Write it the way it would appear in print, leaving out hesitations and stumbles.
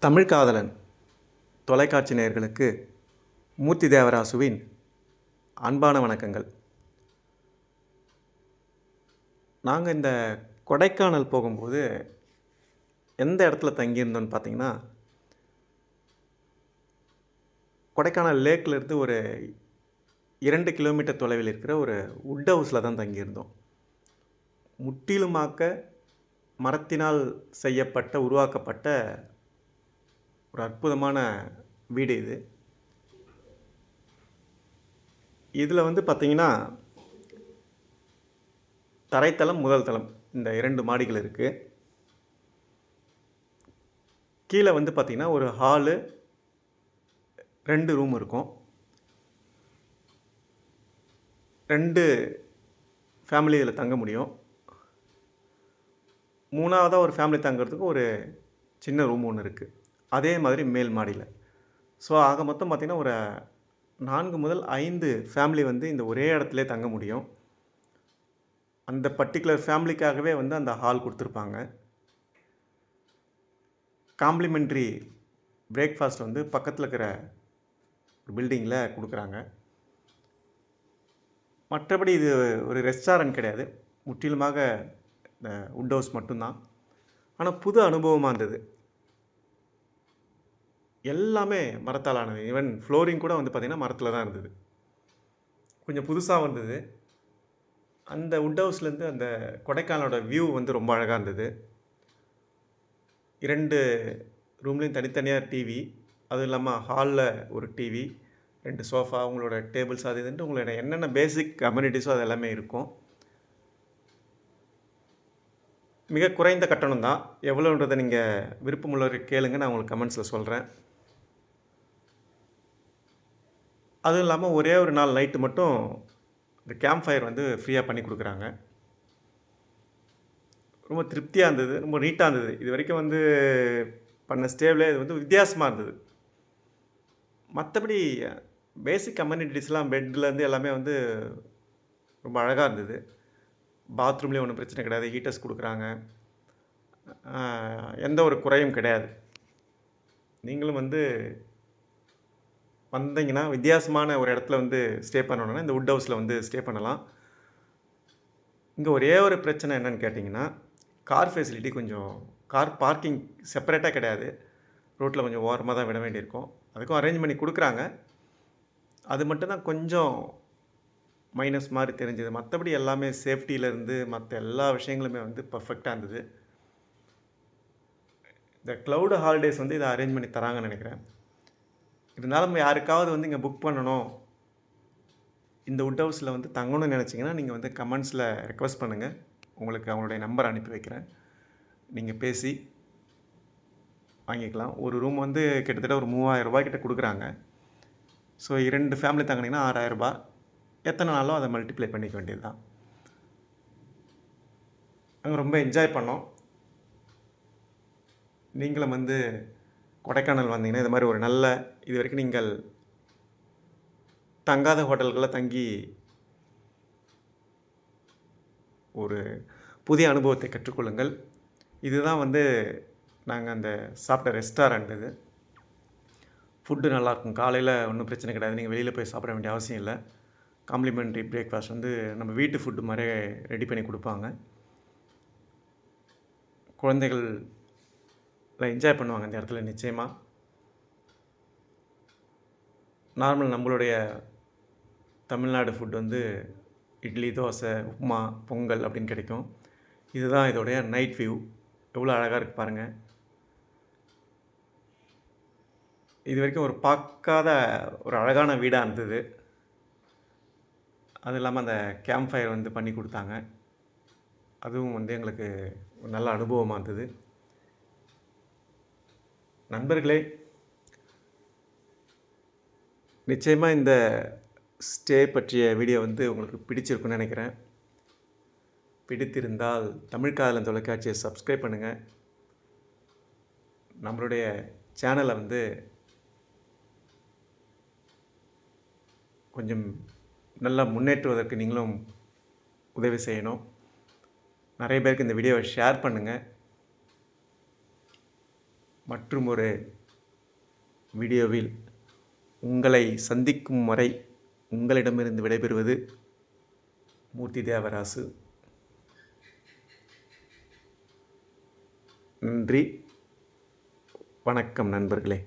தமிழ் காதலன் தொலைக்காட்சி நேயர்களுக்கு மூர்த்தி தேவராசுவின் அன்பான வணக்கங்கள். நாங்கள் இந்த கொடைக்கானல் போகும்போது எந்த இடத்துல தங்கியிருந்தோன்னு பார்த்தீங்கன்னா, கொடைக்கானல் லேக்லேருந்து ஒரு 2 கிலோமீட்டர் தொலைவில் இருக்கிற ஒரு வுட் ஹவுஸில் தான் தங்கியிருந்தோம். முற்றிலுமாக்க மரத்தினால் உருவாக்கப்பட்ட ஒரு அற்புதமான வீடு இது. இதில் பார்த்தீங்கன்னா, தரைத்தளம், முதல் தளம் இந்த 2 மாடிகள் இருக்குது. கீழே பார்த்தீங்கன்னா ஒரு ஹாலு, 2 ரூம் இருக்கும். 2 ஃபேமிலி இதில் தங்க முடியும். 3ஆவதாக ஒரு ஃபேமிலி தங்குறதுக்கு ஒரு சின்ன ரூம் ஒன்று இருக்குது. அதே மாதிரி மேல் மாடியில். ஸோ ஆக மொத்தம் பார்த்திங்கன்னா ஒரு 4 முதல் 5 ஃபேமிலி இந்த ஒரே இடத்துலே தங்க முடியும். அந்த பர்டிகுலர் ஃபேமிலிக்காகவே அந்த ஹால் கொடுத்துருப்பாங்க. காம்ப்ளிமெண்ட்ரி பிரேக்ஃபாஸ்ட் பக்கத்தில் இருக்கிற ஒரு பில்டிங்கில் கொடுக்குறாங்க. மற்றபடி இது ஒரு ரெஸ்டாரண்ட் கிடையாது, முற்றிலுமாக இந்த வுட் ஹவுஸ் மட்டும்தான். ஆனால் புது அனுபவமாக இருந்தது. எல்லாமே மரத்தால் ஆனது. ஈவன் ஃப்ளோரிங் கூட பார்த்திங்கன்னா மரத்தில் தான் இருந்தது. கொஞ்சம் புதுசாக வந்தது. அந்த வுட் ஹவுஸ்லேருந்து அந்த கொடைக்கானலோட வியூ ரொம்ப அழகாக இருந்தது. 2 ரூம்லேயும் தனித்தனியாக டிவி, அதுவும் இல்லாமல் ஹாலில் ஒரு டிவி, 2 சோஃபா, உங்களோட டேபிள்ஸ், அது இதுன்ட்டு உங்களோட என்னென்ன பேசிக் அம்யூனிட்டிஸோ அது எல்லாமே இருக்கும். மிக குறைந்த கட்டணம் தான். எவ்வளோன்றதை நீங்கள் விருப்பமுள்ளவரை கேளுங்க, நான் உங்களுக்கு கமெண்ட்ஸில் சொல்கிறேன். அதுவும் இல்லாமல் ஒரே ஒரு நாள் நைட்டு மட்டும் இந்த கேம்ப் ஃபயர் ஃப்ரீயாக பண்ணி கொடுக்குறாங்க. ரொம்ப திருப்தியாக இருந்தது, ரொம்ப நீட்டாக இருந்தது. இது வரைக்கும் பண்ண ஸ்டேவில் இது வித்தியாசமாக இருந்தது. மற்றபடி பேசிக் கம்யூனிட்டிஸ்லாம் பெட்லேருந்து எல்லாமே ரொம்ப அழகாக இருந்தது. பாத்ரூம்லேயும் ஒன்றும் பிரச்சனை கிடையாது. ஹீட்டர்ஸ் கொடுக்குறாங்க. எந்த ஒரு குறையும் கிடையாது. நீங்களும் வந்தீங்கன்னா வித்தியாசமான ஒரு இடத்துல ஸ்டே பண்ணணுன்னா இந்த வுட் ஹவுஸில் ஸ்டே பண்ணலாம். இங்கே ஒரே ஒரு பிரச்சனை என்னென்னு கேட்டிங்கன்னா, கார் ஃபெசிலிட்டி கொஞ்சம் கார் பார்க்கிங் செப்பரேட்டாக கிடையாது. ரோட்டில் கொஞ்சம் ஓரமாக தான் விட வேண்டியிருக்கும். அதுக்கும் அரேஞ்ச் பண்ணி கொடுக்குறாங்க. அது மட்டும்தான் கொஞ்சம் மைனஸ் மாதிரி தெரிஞ்சது. மற்றபடி எல்லாமே சேஃப்டியிலேருந்து மற்ற எல்லா விஷயங்களுமே பர்ஃபெக்டாக இருந்தது. இந்த க்ளவுட் ஹாலிடேஸ் இதை அரேஞ்ச் பண்ணி தராங்கன்னு நினைக்கிறேன். இருந்தாலும் யாருக்காவது இங்கே புக் பண்ணணும், இந்த வுட் ஹவுஸில் தங்கணும்னு நினச்சிங்கன்னா நீங்கள் கமெண்ட்ஸில் ரெக்வஸ்ட் பண்ணுங்கள். உங்களுக்கு அவங்களுடைய நம்பர் அனுப்பி வைக்கிறேன். நீங்கள் பேசி வாங்கிக்கலாம். ஒரு ரூம் கிட்டத்தட்ட ஒரு 3000 ரூபாய் கிட்ட கொடுக்குறாங்க. ஸோ 2 ஃபேமிலி தங்கினீங்கன்னா 6000 ரூபாய். எத்தனை நாளோ அதை மல்டிப்ளை பண்ணிக்க வேண்டியது தான். நாங்கள் ரொம்ப என்ஜாய் பண்ணோம். நீங்களும் கொடைக்கானல் வந்தீங்கன்னா இது மாதிரி ஒரு நல்ல, இது வரைக்கும் நீங்கள் தங்காத ஹோட்டல்களில் தங்கி ஒரு புதிய அனுபவத்தை கற்றுக்கொள்ளுங்கள். இதுதான் நாங்கள் அந்த சாப்பிட்ட ரெஸ்டாரண்ட். இது ஃபுட்டு நல்லாயிருக்கும். காலையில் ஒன்றும் பிரச்சனை கிடையாது. நீங்கள் வெளியில் போய் சாப்பிட வேண்டிய அவசியம் இல்லை. காம்ப்ளிமெண்ட்ரி பிரேக்ஃபாஸ்ட் நம்ம வீட்டு ஃபுட்டு மாதிரியே ரெடி பண்ணி கொடுப்பாங்க. குழந்தைகள் என்ஜாய் பண்ணுவாங்க இந்த இடத்துல நிச்சயமாக. நார்மல் நம்மளுடைய தமிழ்நாடு ஃபுட் இட்லி, தோசை, உப்புமா, பொங்கல் அப்படின்னு கிடைக்கும். இதுதான் இதோடைய நைட் வியூ. எவ்வளோ அழகாக இருக்குது பாருங்கள். இது வரைக்கும் ஒரு பார்க்காத ஒரு அழகான வீடாக இருந்தது. அது இல்லாமல் அந்த கேம்ப் ஃபயர் பண்ணி கொடுத்தாங்க. அதுவும் எங்களுக்கு ஒரு நல்ல அனுபவமாக இருந்தது. நண்பர்களே, நிச்சயமாக இந்த ஸ்டே பற்றிய வீடியோ உங்களுக்கு பிடிச்சிருக்குன்னு நினைக்கிறேன். பிடித்திருந்தால் தமிழ் காதலன் தொலைக்காட்சியை சப்ஸ்கிரைப் பண்ணுங்கள். நம்மளுடைய சேனலை கொஞ்சம் நல்லா முன்னேற்றுவதற்கு நீங்களும் உதவி செய்யணும். நிறைய பேருக்கு இந்த வீடியோவை ஷேர் பண்ணுங்கள். மற்றும் ஒரு வீடியோவில் உங்களை சந்திக்கும் வரை உங்களிடமிருந்து விடைபெறுவது மூர்த்தி தேவராசு. நன்றி, வணக்கம் நண்பர்களே.